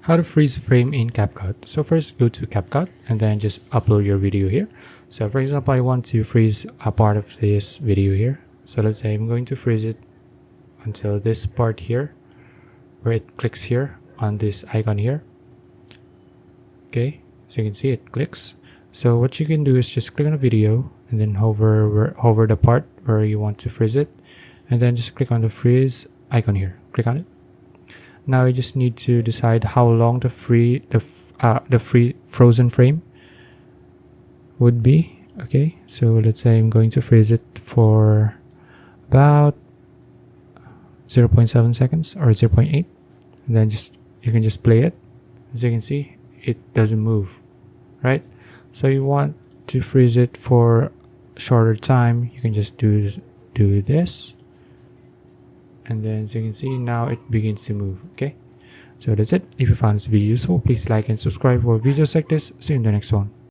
How to freeze a frame in CapCut. So first go to CapCut and then just upload your video here. So for example, I want to freeze a part of this video here. So let's say I'm going to freeze it until this part here where it clicks here on this icon here. Okay, so you can see it clicks. So what you can do is just click on the video and then hover the part where you want to freeze it, and then just click on the freeze icon here. Click on it. Now you just need to decide how long the frozen frame would be. Okay, so let's say I'm going to freeze it for about 0.7 seconds or 0.8, and then you can just play it. As you can see, it doesn't move, right? So you want to freeze it for a shorter time, you can just do this, and then as you can see, now it begins to move. Okay, so that's it. If you found this video useful, please like and subscribe for videos like this. See you in the next one.